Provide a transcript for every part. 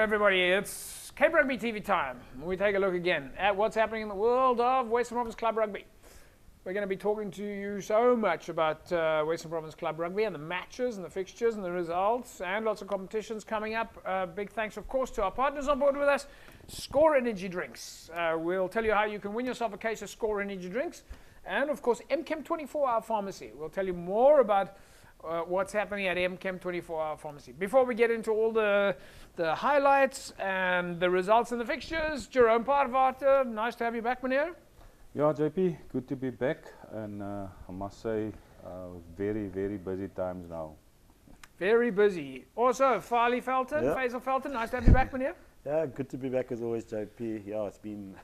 everybody, it's Cape Rugby TV time. We take a look again at what's happening in the world of Western Province Club Rugby. We're going to be talking to you so much about Western Province Club Rugby and the matches and the fixtures and the results and lots of competitions coming up. Big thanks, of course, to our partners on board with us, Score Energy Drinks. We'll tell you how you can win yourself a case of Score Energy Drinks. And, of course, MChem 24-Hour Pharmacy. We'll tell you more about what's happening at MChem 24-Hour Pharmacy. Before we get into all the highlights and the results and the fixtures, Jerome Parvater, nice to have you back, meneer. Yeah, JP, good to be back, and I must say, very, very busy times now. Very busy. Also, Farley Felton, Faisal Felton, nice to have you back, meneer. Yeah, good to be back as always, JP. Yeah, it's been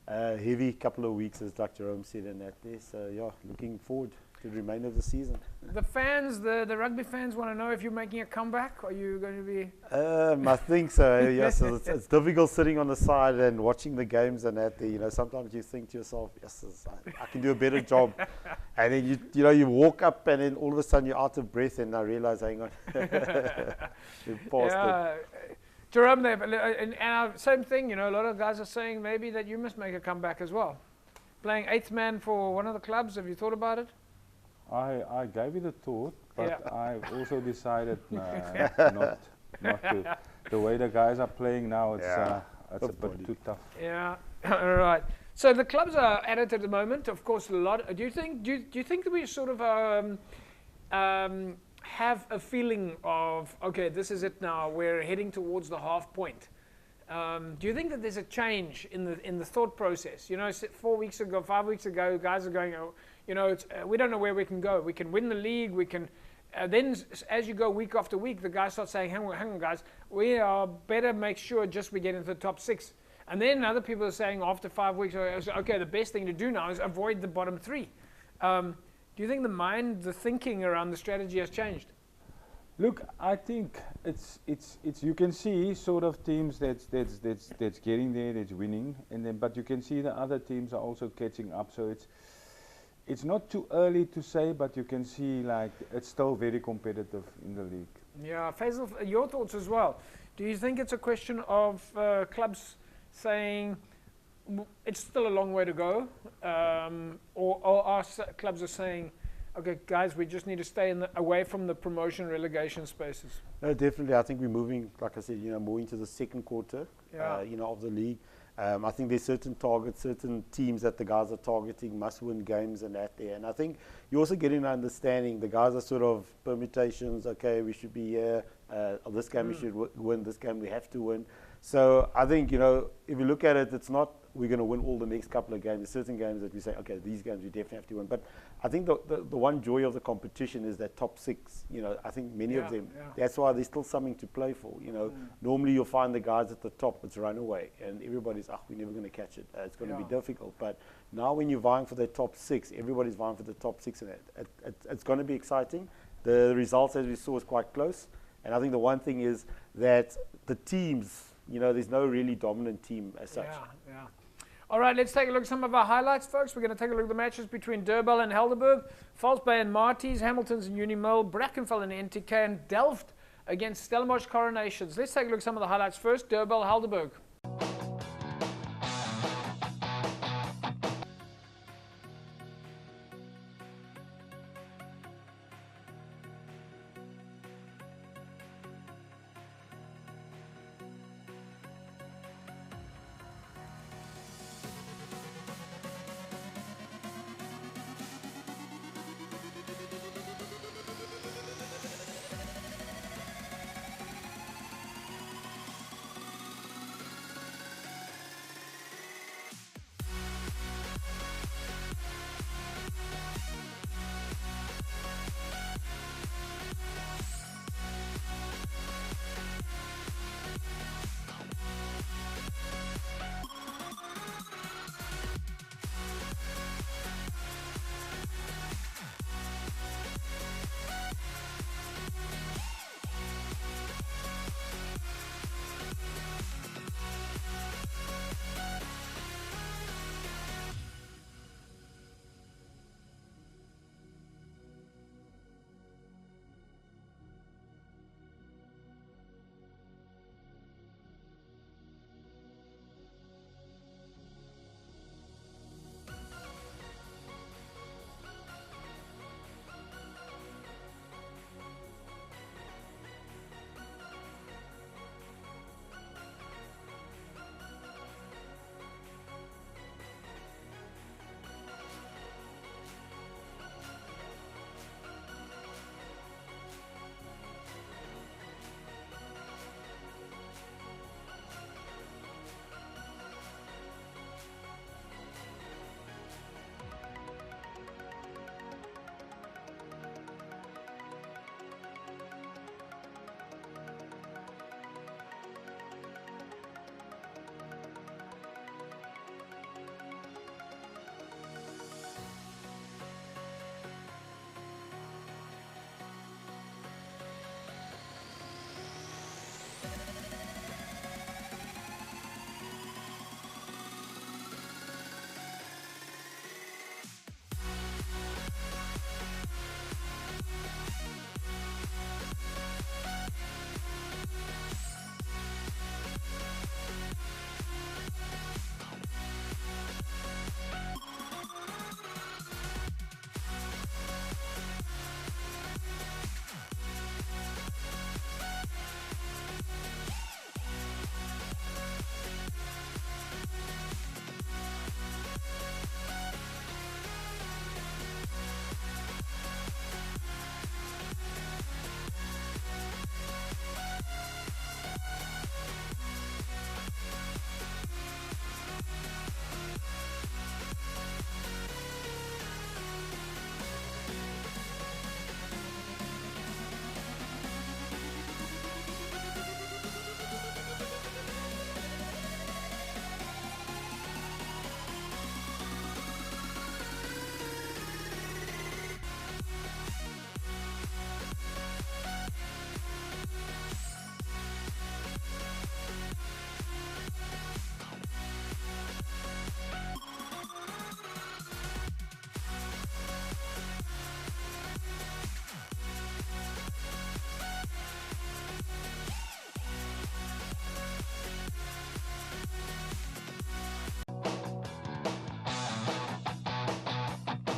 a heavy couple of weeks, as Dr. Jerome said, and that there. So, yeah, looking forward to the remainder of the season. The fans, the rugby fans want to know if you're making a comeback. Are you going to be? I think so. Yes, it's difficult sitting on the side and watching the games and that. You know, sometimes you think to yourself, yes, I can do a better job. And then you walk up and then all of a sudden you're out of breath and I realize, hang on, you passed it. Jerome, and same thing. You know, a lot of guys are saying maybe that you must make a comeback as well. Playing 8th man for one of the clubs. Have you thought about it? I gave it a thought, but I've also decided not to. The way the guys are playing now, it's a bit too tough. Yeah, all right. So the clubs are at it at the moment. Of course, a lot. Do you think that we sort of have a feeling of, okay, this is it now. We're heading towards the half point. Do you think that there's a change in the thought process? You know, 4 weeks ago, 5 weeks ago, guys are going, you know, we don't know where we can go. We can win the league. We can. Then, as you go week after week, the guys start saying, hang on, guys, we are better make sure just we get into the top 6. And then other people are saying after 5 weeks, okay, the best thing to do now is avoid the bottom 3. Do you think the thinking around the strategy has changed? Look, I think it's you can see sort of teams that's getting there, that's winning, and then but you can see the other teams are also catching up. So it's not too early to say, but you can see like it's still very competitive in the league. Yeah, Faisal, your thoughts as well. Do you think it's a question of clubs saying it's still a long way to go, or our clubs are saying, okay, guys, we just need to stay away from the promotion relegation spaces? No, definitely. I think we're moving, like I said, more into the second quarter, of the league. I think there's certain targets, certain teams that the guys are targeting, must-win games and that there. And I think you also get an understanding. The guys are sort of permutations. Okay, we should be here. This game we should win. This game we have to win. So I think, if you look at it, it's not we're going to win all the next couple of games. There's certain games that we say, okay, these games we definitely have to win. But I think the one joy of the competition is that top 6. I think many of them, that's why there's still something to play for. Normally you'll find the guys at the top, it's runaway. And everybody's, we're never going to catch it. It's going to be difficult. But now when you're vying for the top 6, everybody's vying for the top 6. And it's going to be exciting. The results, as we saw, is quite close. And I think the one thing is that the teams, there's no really dominant team as such. Yeah. All right, let's take a look at some of our highlights, folks. We're going to take a look at the matches between Durbel and Helderburg, False Bay and Marties, Hamilton's and Unimil, Brackenfell and NTK, and Delft against Stellenbosch Coronations. Let's take a look at some of the highlights first. Durbel, Helderburg.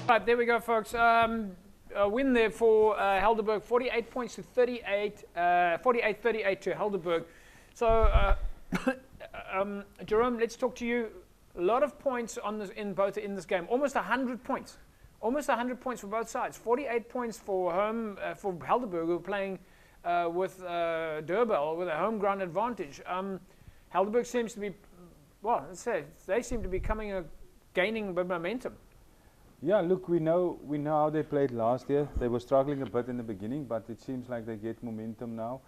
Right, there we go, folks. A win there for Helderburg, 48 points to 38, 48-38 to Helderburg. So, Jerome, let's talk to you. A lot of points on this in this game. Almost 100 points. Almost 100 points for both sides. 48 points for for Helderburg, who are playing with Durbel with a home ground advantage. Helderburg seems to be, well, let's say they seem to be gaining a bit of momentum. Yeah, look, we know how they played last year. They were struggling a bit in the beginning, but it seems like they get momentum now.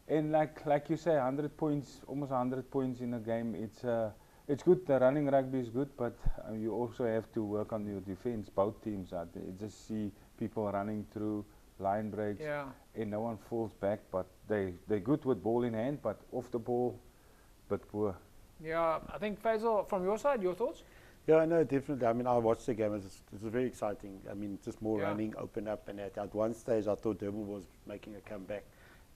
And like you say, 100 points, almost 100 points in a game. It's good. The running rugby is good, but you also have to work on your defense. Both teams are there. Just see people running through line breaks, and no one falls back. But they're good with ball in hand, but off the ball, but poor. Yeah, I think Faisal, from your side, your thoughts? Yeah, no, definitely. I mean, I watched the game. It was very exciting. I mean, just more running, open up, and at one stage, I thought Durbel was making a comeback.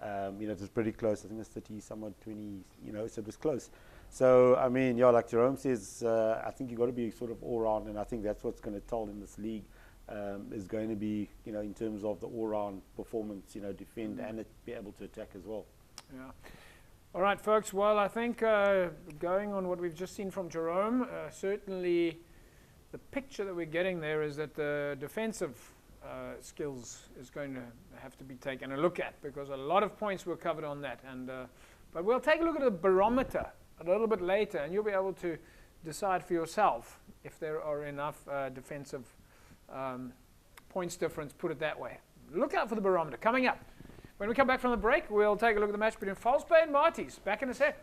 You know, it was pretty close. I think it was 30, somewhat 20. You know, so it was close. So, I mean, yeah, like Jerome says, I think you've got to be sort of all-round, and I think that's what's going to tell in this league is going to be, you know, in terms of the all-round performance, you know, defend and be able to attack as well. Yeah. All right, folks. Well, I think going on what we've just seen from Jerome, certainly the picture that we're getting there is that the defensive skills is going to have to be taken a look at, because a lot of points were covered on that. And but we'll take a look at the barometer a little bit later, and you'll be able to decide for yourself if there are enough defensive points difference, put it that way. Look out for the barometer coming up. When we come back from the break, we'll take a look at the match between False Bay and Marties. Back in a sec.